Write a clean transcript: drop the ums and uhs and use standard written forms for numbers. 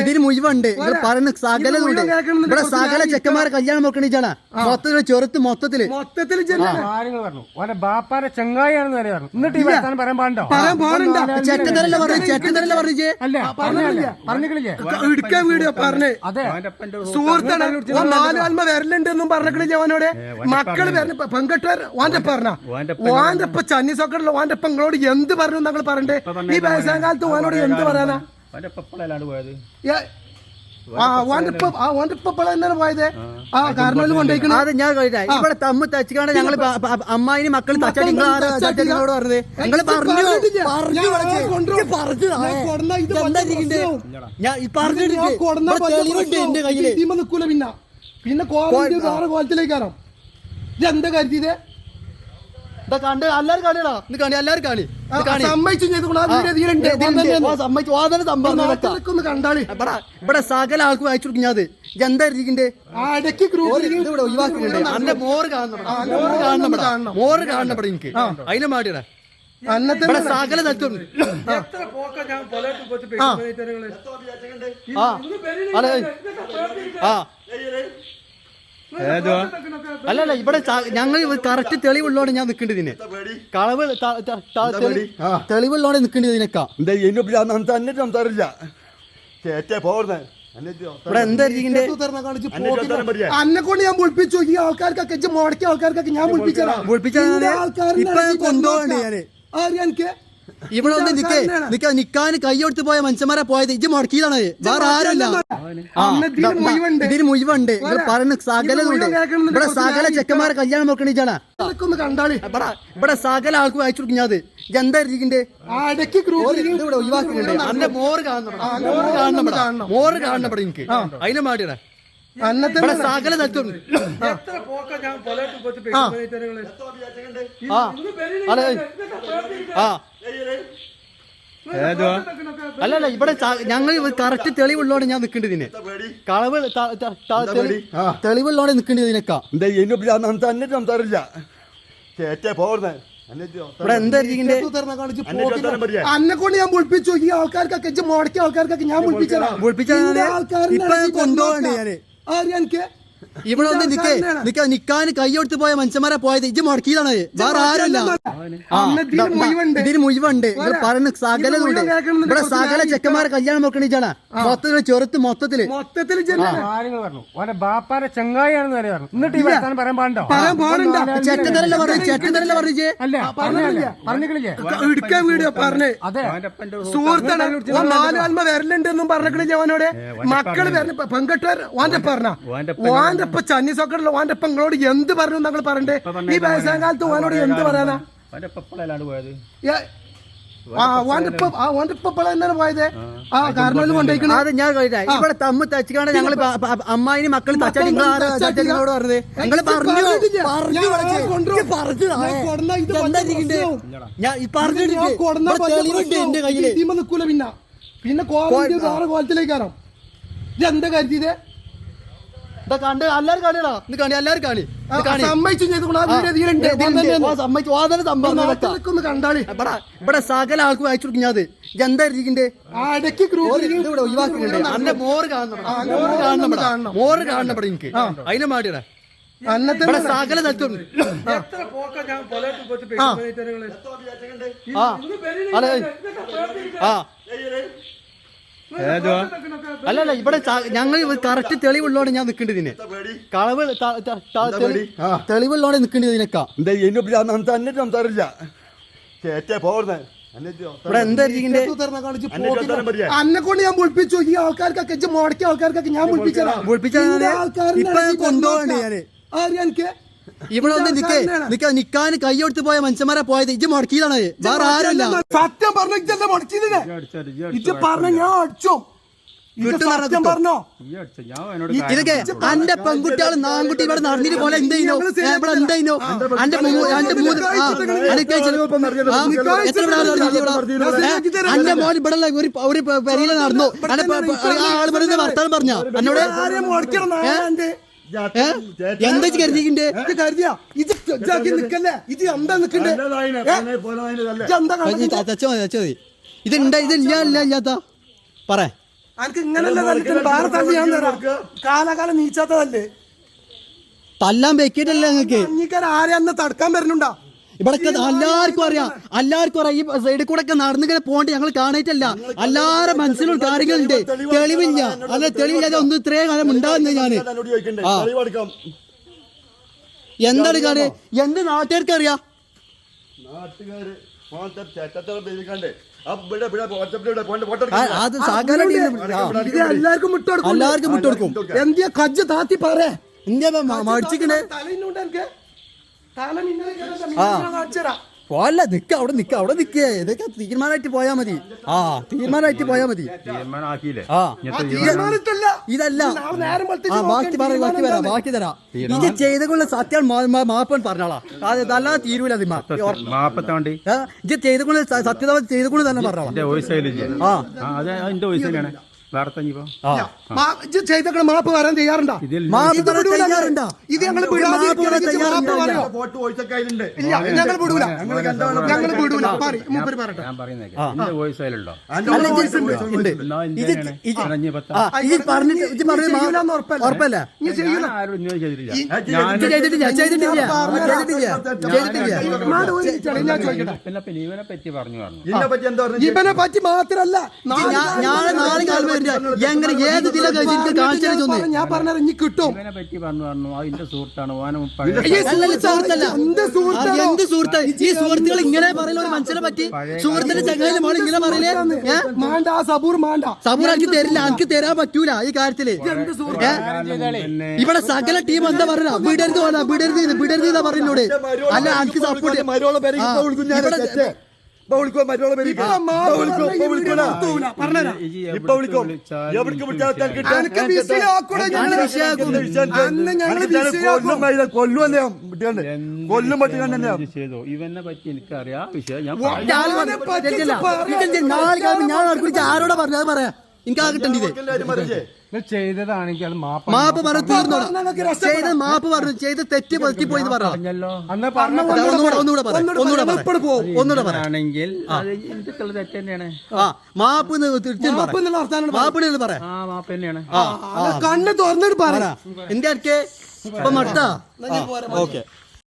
ഇതിന് മുഴുവുണ്ട് പറയുന്ന സകലുണ്ട് ഇവിടെ സകല ചെക്കന്മാരെ കല്യാണം നോക്കണിച്ചാണ് മൊത്തത്തില് ചെറുത്ത് മൊത്തത്തില് ബാപ്പാരെ ചെങ്ങായിയാണെന്ന് വരെ പറഞ്ഞു. എന്നിട്ട് ഈ വർത്താനം പറയാൻ പാടുണ്ടോ? ചെക്കത്തരല്ല പറഞ്ഞു, ചെക്കത്തരല്ല പറഞ്ഞേ. പറഞ്ഞിട്ടില്ലേ? ഇടുക്കാൻ വീഡിയോ പറഞ്ഞേ. സുഹൃത്താണ് നാലാൽമ വരലുണ്ടെന്നും പറഞ്ഞിട്ടില്ലേ അവനോട്? മക്കള് വരണ പെൺകെട്ടുകാർ ഓന്റെ പറഞ്ഞ ഓന്റെ ഇപ്പൊ ചന്നി സോക്കറിൽ ഓന്റെ പെങ്ങളോട് എന്ത് പറഞ്ഞു ഞങ്ങൾ പറഞ്ഞേ? ഈ വയസ്സാം കാലത്ത് ഓനോട് എന്ത് പറയാനാ? പോയത് ആ കാരണം കൊണ്ടേക്കണം. അത് ഞാൻ ഇവിടെ തമ്മ് തച്ചിക്കാണ് ഞങ്ങള് അമ്മായിന് മക്കള് തച്ചാടി നിങ്ങളോട് പറഞ്ഞത്. നിങ്ങൾ നിക്കൂല. പിന്നെ കോലം വേറെ കോലത്തിലേക്കാരോ ഇതെന്താ കരുതിയത്? കണ്ട് എല്ലാരും കാണിയടാ, ഇത് കാണി എല്ലാരും കാണി സമ്മതിച്ചു കണ്ടാളി. ഇവിടെ സകല ആൾക്കും അയച്ചു കൊടുക്കും. ഞാൻ എന്താ ഇരിക്കണ്ടേ ഒഴിവാക്കുന്നുണ്ട്. അന്റെ മോറ് കാണണം, മോറ് കാണണം എനിക്ക്. അതിനെ മാടിയടാ ഇവിടെ സകല തച്ചുണ്ട്. അല്ലല്ല ഇവിടെ ഞങ്ങൾ കറക്റ്റ് തെളിവുള്ളോടെ ഞാൻ നിൽക്കേണ്ടതിന്. കളവ് തെളിവുള്ളോടെ നിൽക്കേണ്ടതിനൊക്കെ തന്നെ സംസാരില്ല. ഇവിടെ എന്താ അന്നെ കൊണ്ട് ഞാൻ വിളിപ്പിച്ചു. ഈ ആൾക്കാർക്കൊക്കെ മുടക്കിയ ആൾക്കാർക്കൊക്കെ ഞാൻ വിളിപ്പിച്ചത് ഇപ്പൊ കൊണ്ടുപോകണ്ടേ ഞാന്. എനിക്ക് ഇവിടെ ഒന്ന് നിക്കാന് കൈയെടുത്ത് പോയ മനുഷ്യന്മാരെ പോയത് ഇജ്ജ് മുടക്കിയതാണ്, വേറെ ആരുമില്ല. ഇതിന് മുഴുവുണ്ട് പറയുന്ന സകലുണ്ട് ഇവിടെ സകല ചെക്കന്മാരെ കല്യാണം നോക്കണിച്ചാണ് കണ്ടാളി. ഇവിടെ സകല ആൾക്കും അയച്ചു കൊടുക്കും. ഞാൻ എന്താ ഇരിക്കണ്ടേ ഇവിടെ ഒഴിവാക്കുന്നുണ്ട്. അന്റെ മോറ് കാണണം, മോറ് കാണണം ഇവിടെ എനിക്ക്. അതിനെ മാടിയടാ ഇവിടെ സകല തച്ചുണ്ട്. അല്ലല്ല ഇവിടെ ഞങ്ങൾ കറക്റ്റ് തെളിവുള്ളോടെ ഞാൻ നിൽക്കേണ്ടതിന്. കളവ് തെളിവുള്ളോടെ നിൽക്കേണ്ടതിനൊക്കെ തന്നെ സംസാരില്ല. ഇവിടെ എന്താ ഇരിക്കണ്ടേ അന്നെ കൊണ്ട് ഞാൻ വിളിപ്പിച്ചു. ഈ ആൾക്കാർക്കൊക്കെ മുടക്കിയ ആൾക്കാർക്കൊക്കെ ഞാൻ വിളിപ്പിച്ചത് ഇപ്പൊ കൊണ്ടുപോകണ്ടേ ഞാന്. എനിക്ക് ഇവിടെ ഒന്ന് നിക്കാന് കൈയെടുത്ത് പോയ മനുഷ്യന്മാരെ പോയത് ഇജ്ജ് മുടക്കിയതാണ്, വേറെ ആരുമില്ല. ഇതിന് മുഴുവുണ്ട് പറയുന്ന സകലുണ്ട് ഇവിടെ സകല ചെക്കന്മാരെ കല്യാണം നോക്കണിച്ചാണ് മൊത്തത്തില് ചെറുത്ത് മൊത്തത്തില് ബാപ്പാരെ ചെങ്ങായിയാണെന്ന് വരെ പറഞ്ഞു. എന്നിട്ട് ഈ വർത്താനം പറയാൻ പാടുണ്ടോ? ചെക്കത്തരല്ല പറഞ്ഞു, ചെക്കത്തരല്ല പറഞ്ഞേ. പറഞ്ഞിട്ടില്ലേ? ഇടുക്കാൻ വീഡിയോ പറഞ്ഞേ. സുഹൃത്താണ് നാലാൽമ വരലുണ്ടെന്നും പറഞ്ഞിട്ടില്ലേ അവനോട്? മക്കള് വരണ പെൺകെട്ടുകാർ ഓന്റെ പറഞ്ഞ ഓന്റെ ഇപ്പൊ ചന്നി സോക്കറിൽ ഓന്റെ പെങ്ങളോട് എന്ത് പറഞ്ഞു ഞങ്ങൾ പറഞ്ഞേ? ഈ വയസ്സാം കാലത്ത് ഓനോട് എന്ത് പറയാനാ? പോയത് ആ കാരണം കൊണ്ടേക്കണം. അത് ഞാൻ ഇവിടെ തമ്മ് തച്ചിക്കാണ് ഞങ്ങള് അമ്മായിന് മക്കള് തച്ചാടി നിങ്ങളോട് പറഞ്ഞത്. നിങ്ങൾ നിക്കൂല. പിന്നെ കോലം വേറെ കോലത്തിലേക്കാരോ ഇതെന്താ കരുതിയത്? കണ്ട് എല്ലാരും കാണിയടാ, ഇത് കാണി എല്ലാരും കാണി സമ്മതിച്ചു കണ്ടാളി. ഇവിടെ സകല ആൾക്കും അയച്ചു കൊടുക്കും. ഞാൻ എന്താ ഇരിക്കണ്ടേ ഇവിടെ ഒഴിവാക്കുന്നുണ്ട്. അന്റെ മോറ് കാണണം, മോറ് കാണണം ഇവിടെ എനിക്ക്. അതിനെ മാടിയടാ ഇവിടെ സകല തച്ചുണ്ട്. അല്ലല്ല ഇവിടെ ഞങ്ങൾ കറക്റ്റ് തെളിവുള്ളോടെ ഞാൻ നിൽക്കേണ്ടതിന്. കളവ് തെളിവുള്ളോടെ നിൽക്കേണ്ടതിനൊക്കെ തന്നെ സംസാരില്ല. ഇവിടെ എന്താ ഇരിക്കണ്ടേ അന്നെ കൊണ്ട് ഞാൻ വിളിപ്പിച്ചു. ഈ ആൾക്കാർക്കൊക്കെ മുടക്കിയ ആൾക്കാർക്കൊക്കെ ഞാൻ വിളിപ്പിച്ചത് ഇപ്പൊ കൊണ്ടുപോകണ്ടേ ഞാന്. എനിക്ക് ഇവിടെ ഒന്ന് നിക്കാന് കൈയെടുത്ത് പോയ മനുഷ്യന്മാരെ പോയത് ഇജ്ജ് മുടക്കിയതാണ്, വേറെ ആരുമില്ല. സത്യം പറഞ്ഞ മുടക്കിയതിനെ ഇജ്ജ് പറഞ്ഞ ഞാൻ അടിച്ചോ പറഞ്ഞോ? ഇതൊക്കെ അന്റെ പെൺകുട്ടികൾ നാൻകുട്ടി ഇവിടെ നടന്നിട്ട് പോലെ എന്തായിനോ ഇവിടെ എന്തായിനോ അന്റെ അന്റെ മോൻ ഇവിടെ ഒരു പെരിയില നടന്നു. ആള് പറയുന്ന വർത്താനം പറഞ്ഞ എന്നോട് എന്താ കരുതിക്കണ്ടേ? കരുതിയാ ഇത് നിക്കല്ലേ? ഇത് എന്താ നിക്കണ്ടേ? ഇത് ഇല്ല ഇല്ലാത്ത പറ എനിക്ക് ഇങ്ങനല്ല തല്ലിട്ട് വേറെ തല്ലി ഞാൻ തരാം കാലാകാലം നീച്ചാത്തതല്ലേ തല്ലാൻ വെക്കിയിട്ടല്ലേ നിങ്ങൾക്ക് അഞ്ഞിക്കാർ ആരെ അന്ന് തടുക്കാൻ വരുന്നുണ്ടാ ഇവിടെ എല്ലാവർക്കും അറിയാം ഈ സൈഡിൽ കൂടെ ഒക്കെ നടന്നിങ്ങനെ പോകണ്ട ഞങ്ങൾ കാണായിട്ടല്ല എല്ലാവരും മനസ്സിലുള്ള കാര്യങ്ങളുണ്ട് തെളിവില്ല അല്ലെ തെളിവില്ലാതെ ഒന്നും ഇത്രയും കാലം ഉണ്ടാകുന്നത് ഞാന് എന്താണ് കാര്യം എന്ത് നാട്ടുകാർക്ക് അറിയാം അത് സകല എല്ലാവർക്കും വിട്ടുകൊടുക്കും എന്തിയാ കജ്ജ് താത്തി പറ ഇന്ത്യ മടിച്ചിക്കണേ പോല്ല നിക്ക അവിടെ നിക്കേ ഇതൊക്കെ തീരുമാനമായിട്ട് പോയാ മതി തീരുമാനമായിട്ട് പോയാ മതി ഇതല്ല ബാക്കി തരാം ഇത് ചെയ്തുകൊള്ള സത്യം മാപ്പൻ പറഞ്ഞോളാം അതല്ലാതെ തീരൂല ഇത് ചെയ്തുകൊണ്ട് സത്യത ചെയ്തുകൊണ്ട് തന്നെ പറഞ്ഞോളാം ചെയ്ത മാപ്പ് വരാൻ തയ്യാറുണ്ടോ ഇത് ഞങ്ങൾ ഉറപ്പല്ല ഇവനെ പറ്റി മാത്രല്ല നാളെ കാലം എങ്ങനെ ഏത് ഞാൻ പറഞ്ഞത് ഇനി കിട്ടും എന്ത് സുഹൃത്ത് ഈ സുഹൃത്തുക്കൾ ഇങ്ങനെ പറയുന്ന ഒരു മനുഷ്യനെ പറ്റി സുഹൃത്തിന്റെ ചങ്ങായിലെ മോൾ ഇങ്ങനെ പറയില്ലേ സബൂർ എനിക്ക് തരില്ല എനിക്ക് തരാൻ പറ്റൂല ഈ കാര്യത്തില് ഇവിടെ സകല ടീം എന്താ പറഞ്ഞ വിടരുത് എന്നാ പറയുന്നോട് അല്ല എനിക്ക് സപ്പോർട്ട് ഇവനെ പറ്റി എനിക്കറിയാം വിഷയം ഞാൻ ആരോടാ പറഞ്ഞത് അത് പറയാ എനിക്ക് കിട്ടണ്ടേ ചെയ്തതാണെങ്കിൽ മാപ്പ് പറഞ്ഞു തീർന്നോളാം ചെയ്ത് മാപ്പ് പറഞ്ഞു ചെയ്ത് തെറ്റ് പറ്റിപ്പോയി പറഞ്ഞല്ലോ ഒന്നുകൂടെ പറയുകയാണെങ്കിൽ തെറ്റ് തന്നെയാണ് മാപ്പ് പറയാം മാപ്പ് തന്നെയാണ് കണ്ണ് തുറന്നിട്ട് പറ എന്റെ അടുക്കെ ഇപ്പൊ മട്ടാ ഓക്കെ